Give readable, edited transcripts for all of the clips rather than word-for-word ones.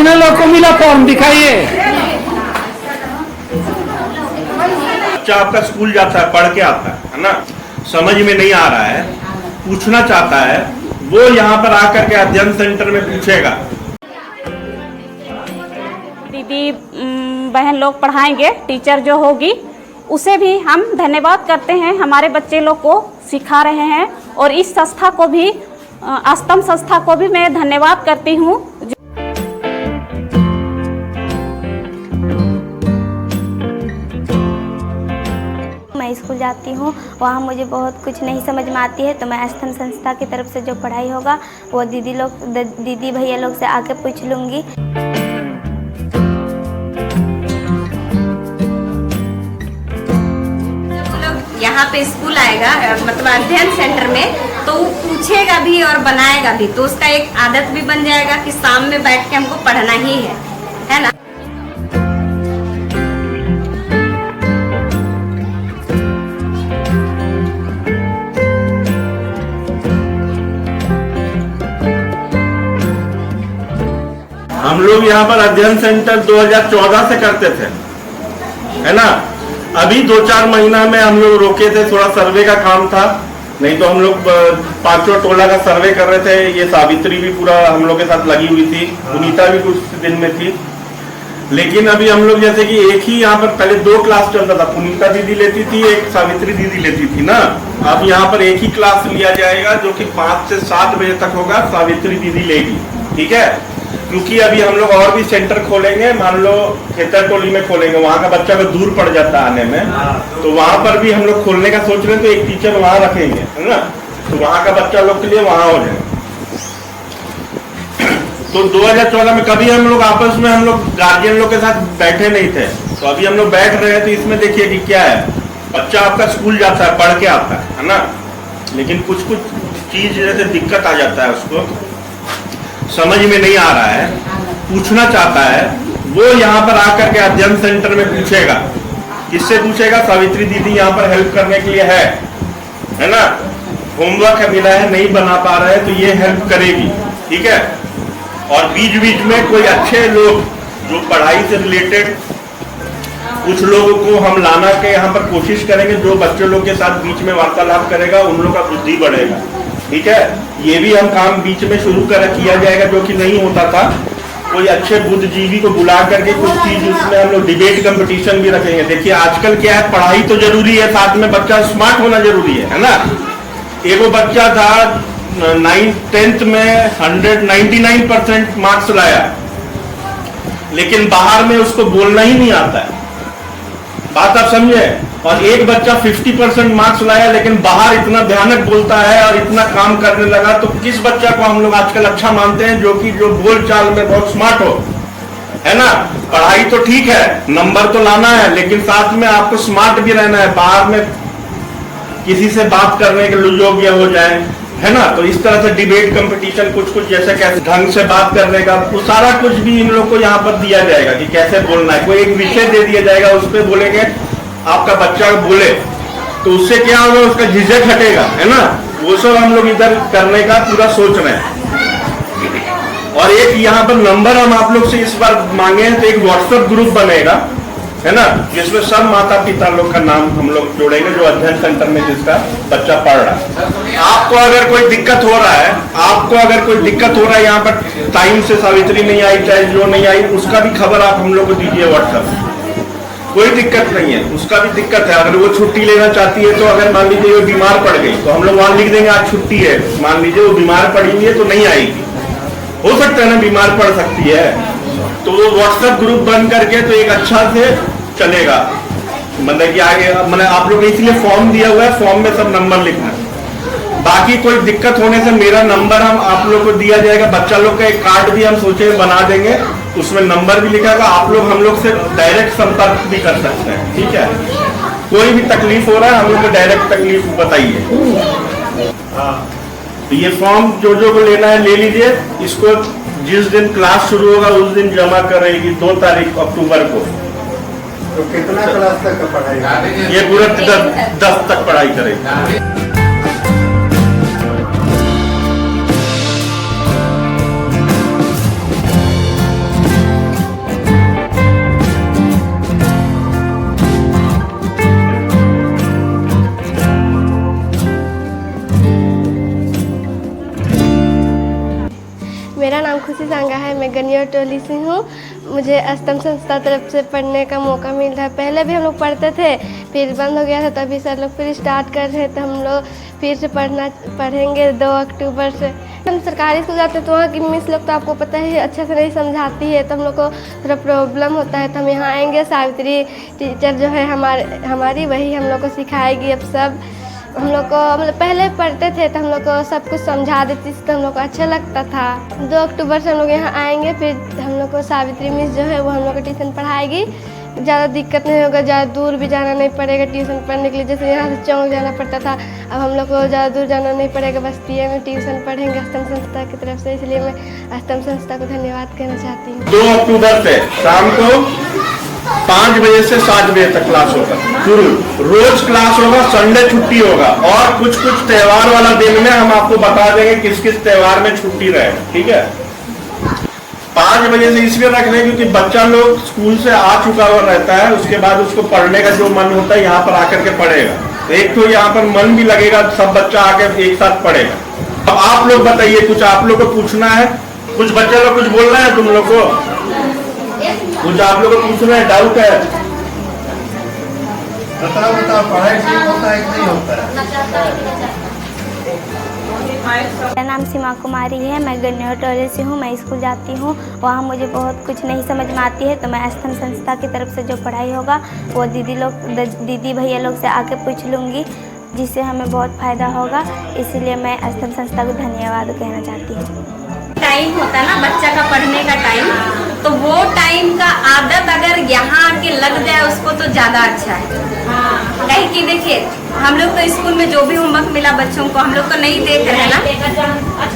कितने लोग को मिला फॉर्म दिखाइए। बच्चा आपका स्कूल जाता है, पढ़ के आता है ना, समझ में नहीं आ रहा है, पूछना चाहता है, वो यहाँ पर आकर के अध्ययन सेंटर में पूछेगा। दीदी बहन लोग पढ़ाएंगे, टीचर जो होगी उसे भी हम धन्यवाद करते हैं, हमारे बच्चे लोग को सिखा रहे हैं। और इस संस्था को भी, आस्तम संस्था को भी मैं धन्यवाद करती हूँ। मैं स्कूल जाती हूँ, वहाँ मुझे बहुत कुछ नहीं समझ में आती है, तो मैं आस्तम संस्था की तरफ से जो पढ़ाई होगा वो दीदी भैया लोग से आके पूछ लूँगी। यहाँ पे स्कूल आएगा, मतलब अध्ययन सेंटर में, तो वो पूछेगा भी और बनाएगा भी, तो उसका एक आदत भी बन जाएगा कि शाम में बैठ के हमको पढ़ना ही है ना। हम लोग यहाँ पर अध्ययन सेंटर 2014 से करते थे, है ना। अभी 2-4 महीना में हम लोग रोके थे, थोड़ा सर्वे का काम था, नहीं तो हम लोग 5 टोला का सर्वे कर रहे थे। ये सावित्री भी पूरा हम लोग के साथ लगी हुई थी, पुनीता भी कुछ दिन में थी। लेकिन अभी हम लोग जैसे कि एक ही यहाँ पर पहले 2 क्लास चलता था, पुनीता दीदी लेती थी, एक सावित्री दीदी लेती थी ना। अब यहाँ पर एक ही क्लास लिया जाएगा जो कि 5 से 7 बजे तक होगा, सावित्री दीदी लेगी, ठीक है। क्योंकि अभी हम लोग और भी सेंटर खोलेंगे, मान लो खेतर टोली में खोलेंगे, वहाँ का बच्चा को दूर पड़ जाता है आने में, तो वहाँ पर भी हम लोग खोलने का सोच रहे हैं, तो एक टीचर वहाँ रखेंगे, है ना, तो वहाँ का बच्चा लोग के लिए वहाँ हो जाए। तो 2014 में कभी हम लोग आपस में हम लोग गार्जियन लोग के साथ बैठे नहीं थे, तो अभी हम लोग बैठ रहे हैं। तो इसमें देखिए कि क्या है, बच्चा आपका स्कूल जाता है, पढ़ के आता है ना, लेकिन कुछ चीज जैसे दिक्कत आ जाता है, उसको समझ में नहीं आ रहा है, पूछना चाहता है, वो यहाँ पर आकर के अध्ययन सेंटर में पूछेगा। किससे पूछेगा? सावित्री दीदी यहाँ पर हेल्प करने के लिए है ना। होमवर्क मिला है, नहीं बना पा रहे हैं, तो ये हेल्प करेगी, ठीक है। और बीच बीच में कोई अच्छे लोग जो पढ़ाई से रिलेटेड कुछ लोगों को हम लाना के यहाँ पर कोशिश करेंगे, जो बच्चों लोग के साथ बीच में वार्तालाप करेगा, उन लोगों का बुद्धि बढ़ेगा, ठीक है। ये भी हम काम बीच में शुरू किया जाएगा, जो कि नहीं होता था। कोई अच्छे बुद्धिजीवी को बुला करके कुछ चीज उसमें हम लोग डिबेट कंपटीशन भी रखेंगे। देखिए आजकल क्या है, पढ़ाई तो जरूरी है, साथ में बच्चा स्मार्ट होना जरूरी है ना। एगो बच्चा था 10th में 199% मार्क्स लाया, लेकिन बाहर में उसको बोलना ही नहीं आता है, बात आप समझे। और एक बच्चा 50% मार्क्स लाया, लेकिन बाहर इतना भयानक बोलता है और इतना काम करने लगा, तो किस बच्चा को हम लोग आजकल अच्छा मानते हैं? जो बोल चाल में बहुत स्मार्ट हो, है ना। पढ़ाई तो ठीक है, नंबर तो लाना है, लेकिन साथ में आपको स्मार्ट भी रहना है, बाहर में किसी से बात करने के योग्य हो जाए, है ना। तो इस तरह से डिबेट कंपटीशन कुछ जैसे कैसे ढंग से बात करने का, तो सारा कुछ भी इन लोग को यहाँ पर दिया जाएगा कि कैसे बोलना है। कोई एक विषय दे दिया जाएगा, उस पर बोलेंगे, आपका बच्चा बोले तो उससे क्या होगा, उसका झिझक हटेगा, है ना। वो सब हम लोग इधर करने का पूरा सोच रहे हैं। और एक यहाँ पर नंबर हम आप लोग से इस बार मांगे हैं, तो एक व्हाट्सएप ग्रुप बनेगा, है ना, जिसमें सब माता पिता लोग का नाम हम लोग जोड़ेंगे, जो अध्ययन सेंटर में जिसका बच्चा पढ़ रहा है। आपको अगर कोई दिक्कत हो रहा है, यहाँ पर टाइम से सावित्री नहीं आई, चाहे जो नहीं आई, उसका भी खबर आप हम लोग को दीजिए व्हाट्सएप। कोई दिक्कत नहीं है, उसका भी दिक्कत है। अगर वो छुट्टी लेना चाहती है, तो अगर मान लीजिए वो बीमार पड़ गई, तो हम लोग वहां लिख देंगे आज छुट्टी है। मान लीजिए वो बीमार पड़ी हुई है, तो नहीं आएगी, हो सकता है ना, बीमार पड़ सकती है, तो वो व्हाट्सएप ग्रुप बन करके तो एक अच्छा से चलेगा। मतलब कि आगे मतलब आप लोग ने इसलिए फॉर्म दिया हुआ है, फॉर्म में सब नंबर लिखना है। बाकी कोई दिक्कत होने से मेरा नंबर हम आप लोग को दिया जाएगा। बच्चा लोग का एक कार्ड भी हम सोचे बना देंगे, उसमें नंबर भी लिखा होगा। आप लोग हम लोग से डायरेक्ट संपर्क भी कर सकते हैं, ठीक है। कोई भी तकलीफ हो रहा है, हम लोग को डायरेक्ट तकलीफ बताइए। तो ये फॉर्म जो को लेना है ले लीजिए। इसको जिस दिन क्लास शुरू होगा उस दिन जमा करेगी, 2 तारीख अक्टूबर को। तो कितना क्लास तक का पढ़ाई? ये पूरा 10 तक पढ़ाई करेगी। खुशी सांगा है। मैं गनिया टोली से हूँ। मुझे अष्टम संस्था तरफ से पढ़ने का मौका मिल रहा है। पहले भी हम लोग पढ़ते थे, फिर बंद हो गया था, तभी सर लोग फिर स्टार्ट कर रहे थे। हम लोग फिर से पढ़ेंगे 2 अक्टूबर से। हम सरकारी स्कूल जाते हैं तो वहाँ की मिस लोग तो आपको पता ही अच्छे से नहीं समझाती है, तो हम लोग को थोड़ा प्रॉब्लम होता है। तो हम यहाँ आएंगे, सावित्री टीचर जो है हमारी वही हम लोग को सिखाएगी। अब सब हम लोग को मतलब पहले पढ़ते थे तो हम लोग को सब कुछ समझा देती थी, तो हम लोग को अच्छा लगता था। 2 अक्टूबर से हम लोग यहाँ आएंगे, फिर हम लोग को सावित्री मिस जो है वो हम लोग को ट्यूशन पढ़ाएगी। ज़्यादा दिक्कत नहीं होगा, ज़्यादा दूर भी जाना नहीं पड़ेगा ट्यूशन पढ़ने के लिए। जैसे यहाँ से चौक जाना पड़ता था, अब हम लोग को ज़्यादा दूर जाना नहीं पड़ेगा, बस्तिया में ट्यूशन पढ़ेंगे अष्टम संस्था की तरफ से। इसलिए मैं अष्टम संस्था को धन्यवाद कहना चाहती हूँ। 2 अक्टूबर से शाम को 5 बजे से 7 बजे तक क्लास होगा शुरू। रोज क्लास होगा, संडे छुट्टी होगा, और कुछ त्यौहार वाला दिन में हम आपको बता देंगे किस किस त्यौहार में छुट्टी रहे, ठीक है। 5 बजे से इसलिए रख रहे हैं क्योंकि बच्चा लोग स्कूल से आ चुका हुआ रहता है, उसके बाद उसको पढ़ने का जो मन होता है यहाँ पर आकर के पढ़ेगा। तो एक तो यहाँ पर मन भी लगेगा, सब बच्चा आकर एक साथ पढ़ेगा। अब आप लोग बताइए, कुछ आप लोग को पूछना है? कुछ बच्चे लोग कुछ बोल रहे हैं तुम लोग को? कुछ आप लोग को पूछना है, डाउट है? बताओ पढ़ाई ठीक होता है कि नहीं होता है? मेरा नाम सीमा कुमारी है। मैं गन्नौर टोले से हूँ। मैं स्कूल जाती हूँ, वहाँ मुझे बहुत कुछ नहीं समझ में आती है, तो मैं अष्टम संस्था की तरफ से जो पढ़ाई होगा वो दीदी भैया लोग से आके पूछ लूँगी, जिससे हमें बहुत फ़ायदा होगा। इसीलिए मैं अष्टम संस्था को धन्यवाद कहना चाहती हूँ। टाइम होता है ना बच्चा का पढ़ने का टाइम, तो वो टाइम का आदत अगर यहाँ आके लग जाए उसको तो ज़्यादा अच्छा है। कहीं कि देखिए, हम लोग तो स्कूल में जो भी होमवर्क मिला बच्चों को हम लोग तो नहीं देख रहे हैं ना।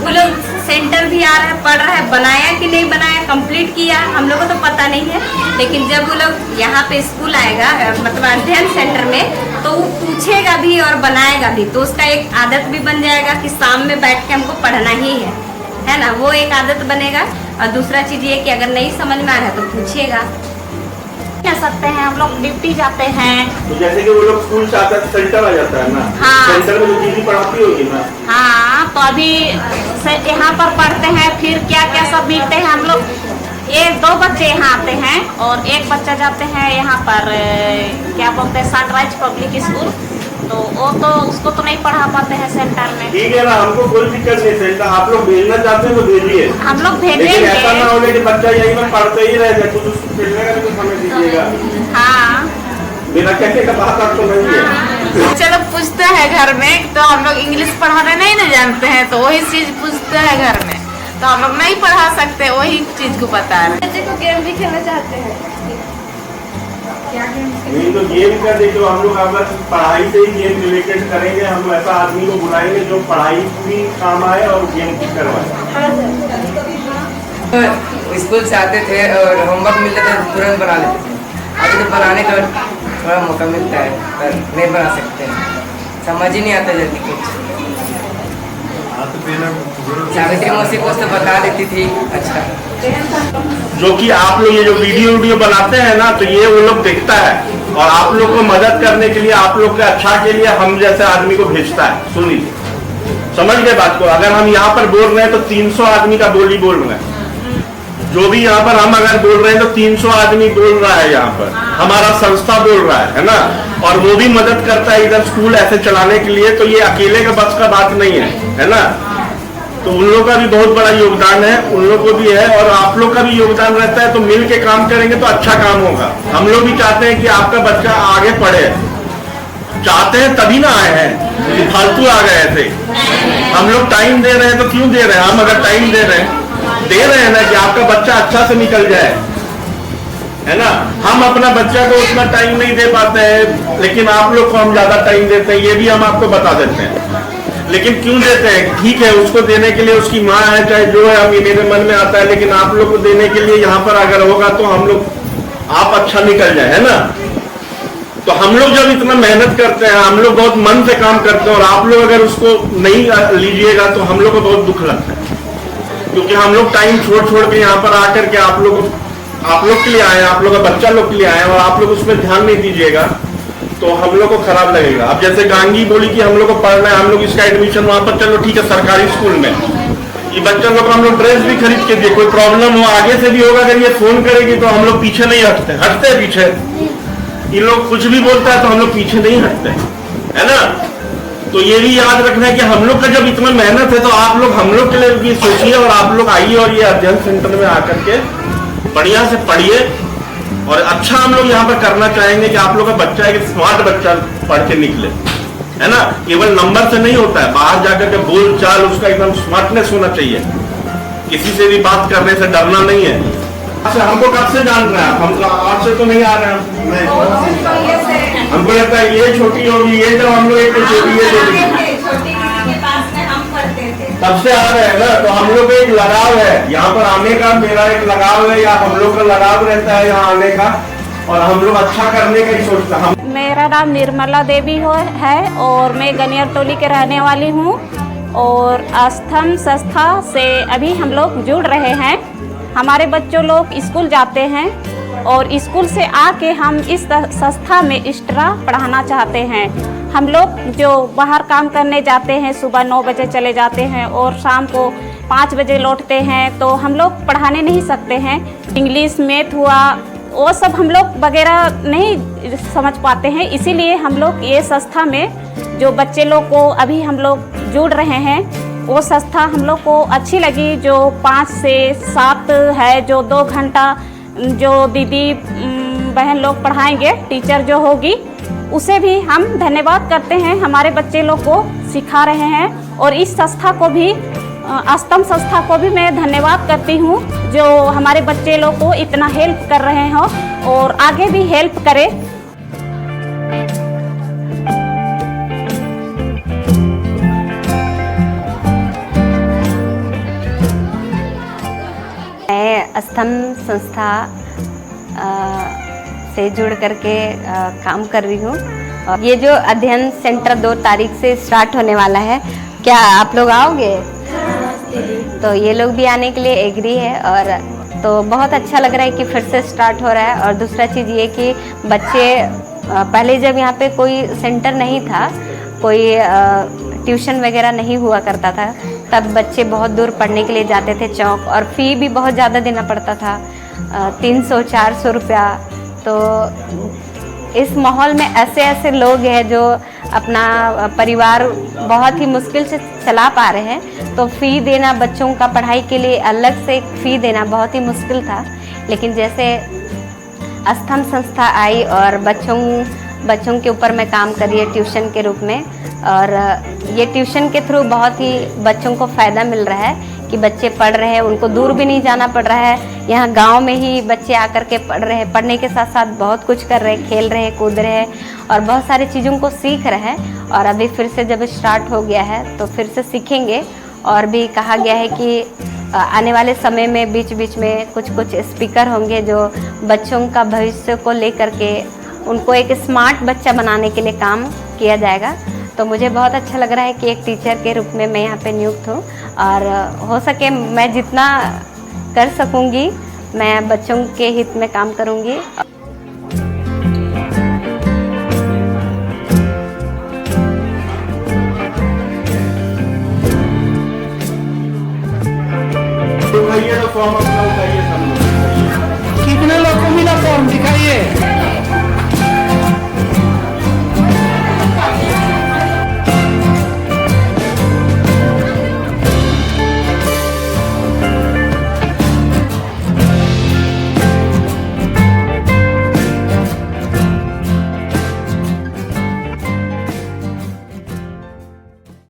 वो लोग सेंटर भी आ रहा है, पढ़ रहा है, बनाया कि नहीं बनाया, कंप्लीट किया, हम लोग को तो पता नहीं है। लेकिन जब वो लोग यहाँ पे स्कूल आएगा, मतलब अध्ययन सेंटर में, तो वो पूछेगा भी और बनाएगा भी, तो उसका एक आदत भी बन जाएगा कि शाम में बैठ के हमको पढ़ना ही है ना। वो एक आदत बनेगा। और दूसरा चीज़ ये कि अगर नहीं समझ में आ रहा है तो पूछेगा। कह सकते हैं हम लोग ड्यूटी जाते हैं, तो जैसे कि वो लोग स्कूल से आता है, सेंटर आ जाता है ना। हाँ। सेंटर में जो दीदी पढ़ाती होगी ना। हाँ, तो अभी यहाँ पर पढ़ते हैं, फिर क्या क्या सब मिलते हैं हम लोग। 1-2 बच्चे यहाँ आते हैं और 1 बच्चा जाते हैं यहाँ पर क्या बोलते हैं सनराइज पब्लिक स्कूल, तो वो तो उसको तो नहीं पढ़ा पाते हैं सेंटर में। ठीक है ना, हमको कोई दिक्कत नहीं। सेंटर आप लोग भेजना चाहते हैं तो भेजिए, हम लोग लेकिन भेजेंगे। ऐसा ना हो कि बच्चा यही में पढ़ते ही रह जाए, कुछ उसको खेलने का भी कुछ समय दीजिएगा। हाँ, बिना कहने का बात आपको नहीं है। बच्चे लोग पूछते हैं घर में, तो हम लोग इंग्लिश पढ़ाने नहीं ना जानते हैं, तो वही चीज पूछते हैं घर में, तो हम लोग नहीं पढ़ा सकते, वही चीज को बता रहे हैं। बच्चे को गेम भी खेलना चाहते हैं। नहीं तो गेम कर दे, तो हम लोग अगर पढ़ाई से ही गेम रिलेटेड करेंगे, हम ऐसा आदमी को बुलाएंगे जो पढ़ाई भी काम आए और गेम भी करवाए। स्कूल से आते थे और होमवर्क मिलता था तुरंत बना लेते थे। अभी तो बनाने का थोड़ा मौका मिलता है पर नहीं बना सकते हैं, समझ ही नहीं आता जल्दी कुछ। सावित्री मौसी को तो बता देती थी। अच्छा, जो कि आप लोग ये जो वीडियो बनाते हैं ना, तो ये वो लोग देखता है और आप लोग को मदद करने के लिए, आप लोग के अच्छा के लिए हम जैसे आदमी को भेजता है। सुन लीजिए, समझ गए बात को। अगर हम यहाँ पर बोल रहे हैं तो 300 आदमी का बोली बोल रहे हैं। जो भी यहाँ पर हम अगर बोल रहे हैं तो 300 आदमी बोल रहा है, यहाँ पर हमारा संस्था बोल रहा है ना। और वो भी मदद करता है इधर स्कूल ऐसे चलाने के लिए, तो ये अकेले का बस का बात नहीं है ना। तो उन लोगों का भी बहुत बड़ा योगदान है, उन लोगों को भी है, और आप लोग का भी योगदान रहता है। तो मिल के काम करेंगे तो अच्छा काम होगा। हम लोग भी चाहते हैं कि आपका बच्चा आगे पढ़े, चाहते हैं तभी ना आए हैं, फालतू आ गए थे। हम लोग टाइम दे रहे हैं तो क्यों दे रहे हैं? हम अगर टाइम दे रहे हैं ना कि आपका बच्चा अच्छा से निकल जाए, है ना। हम अपना बच्चा को उतना टाइम नहीं दे पाते हैं, लेकिन आप लोग को हम ज्यादा टाइम देते हैं, ये भी हम आपको बता देते हैं। लेकिन क्यों देते हैं? ठीक है, उसको देने के लिए उसकी माँ है, चाहे जो है, हम मेरे मन में आता है, लेकिन आप लोग को देने के लिए यहाँ पर अगर होगा तो हम लोग, आप अच्छा निकल जाए, है ना। तो हम लोग जब इतना मेहनत करते हैं, हम लोग बहुत मन से काम करते हैं, और आप लोग अगर उसको नहीं लीजिएगा तो हम लोग को बहुत दुख लगता है। क्योंकि हम लोग टाइम छोड़ के यहाँ पर आकर के आप लोग के लिए आए, आप लोग का बच्चा लोग के लिए आए, और आप लोग उसमें ध्यान नहीं दीजिएगा तो हम लोग को खराब लगेगा। अब जैसे गांगी बोली कि हम लोग को पढ़ना है, हम लोग इसका एडमिशन वहां पर, चलो ठीक है सरकारी स्कूल में, कि बच्चों लोग को हम लोग ड्रेस भी खरीद के दिए, कोई प्रॉब्लम हो आगे से भी होगा, अगर ये फोन करेगी तो हम लोग पीछे नहीं हटते पीछे। ये लोग कुछ भी बोलता है तो हम लोग पीछे नहीं हटते, है ना। तो ये भी याद रखना है कि हम लोग का जब इतना मेहनत है तो आप लोग हम लोग के लिए भी सोचिए, और आप लोग आइए और ये अध्ययन सेंटर में आकर के बढ़िया से पढ़िए। और अच्छा हम लोग यहाँ पर करना चाहेंगे कि आप लोग का बच्चा एक स्मार्ट बच्चा पढ़ के निकले, है ना। केवल नंबर से नहीं होता है, बाहर जाकर के बोल चाल उसका एकदम स्मार्टनेस होना चाहिए, किसी से भी बात करने से डरना नहीं है। अच्छा, हमको कब से जान रहे हैं हम? आज से तो नहीं आ रहे हैं, हमको लगता है ये छोटी होगी, ये जब हम लोग एक छोटी तब से आ रहे हैं ना, तो हम लोग एक लगाव है यहाँ पर आने का, मेरा एक लगाव है, या हम लोग का लगाव रहता है यहाँ आने का, और हम लोग अच्छा करने का ही सोचते हैं। मेरा नाम निर्मला देवी है और मैं गनियर टोली के रहने वाली हूँ। और आस्थम संस्था से अभी हम लोग जुड़ रहे हैं। हमारे बच्चों लोग स्कूल जाते हैं और स्कूल से आके हम इस संस्था में एक्स्ट्रा पढ़ाना चाहते हैं। हम लोग जो बाहर काम करने जाते हैं, सुबह 9 बजे चले जाते हैं और शाम को 5 बजे लौटते हैं, तो हम लोग पढ़ाने नहीं सकते हैं। इंग्लिश, मैथ हुआ, वो सब हम लोग वगैरह नहीं समझ पाते हैं। इसीलिए हम लोग ये संस्था में जो बच्चे लोग को अभी हम लोग जुड़ रहे हैं, वो संस्था हम लोग को अच्छी लगी। जो 5 से 7 है, जो 2 घंटा जो दीदी बहन लोग पढ़ाएंगे, टीचर जो होगी, उसे भी हम धन्यवाद करते हैं। हमारे बच्चे लोग को सिखा रहे हैं और इस संस्था को भी, आस्थम संस्था को भी मैं धन्यवाद करती हूँ, जो हमारे बच्चे लोग को इतना हेल्प कर रहे हो और आगे भी हेल्प करे। मैं आस्थम संस्था से जुड़ करके काम कर रही हूँ। ये जो अध्ययन सेंटर 2 तारीख से स्टार्ट होने वाला है, क्या आप लोग आओगे? तो ये लोग भी आने के लिए एग्री है, और तो बहुत अच्छा लग रहा है कि फिर से स्टार्ट हो रहा है। और दूसरा चीज़ ये कि बच्चे, पहले जब यहाँ पे कोई सेंटर नहीं था, कोई ट्यूशन वगैरह नहीं हुआ करता था, तब बच्चे बहुत दूर पढ़ने के लिए जाते थे चौक, और फ़ी भी बहुत ज़्यादा देना पड़ता था, 300-400 रुपया। तो इस माहौल में ऐसे ऐसे लोग हैं जो अपना परिवार बहुत ही मुश्किल से चला पा रहे हैं, तो फ़ी देना बच्चों का पढ़ाई के लिए अलग से फ़ी देना बहुत ही मुश्किल था। लेकिन जैसे आस्थम संस्था आई और बच्चों के ऊपर मैं काम कर रही है ट्यूशन के रूप में, और ये ट्यूशन के थ्रू बहुत ही बच्चों को फ़ायदा मिल रहा है कि बच्चे पढ़ रहे हैं, उनको दूर भी नहीं जाना पड़ रहा है। यहाँ गांव में ही बच्चे आकर के पढ़ रहे हैं, पढ़ने के साथ साथ बहुत कुछ कर रहे हैं, खेल रहे हैं, कूद रहे हैं और बहुत सारी चीज़ों को सीख रहे हैं। और अभी फिर से जब स्टार्ट हो गया है तो फिर से सीखेंगे। और भी कहा गया है कि आने वाले समय में बीच बीच में कुछ स्पीकर होंगे जो बच्चों का भविष्य को लेकर के उनको एक स्मार्ट बच्चा बनाने के लिए काम किया जाएगा। तो मुझे बहुत अच्छा लग रहा है कि एक टीचर के रूप में मैं यहाँ पे नियुक्त हूँ, और हो सके मैं जितना कर सकूँगी मैं बच्चों के हित में काम करूँगी। तो भैया तो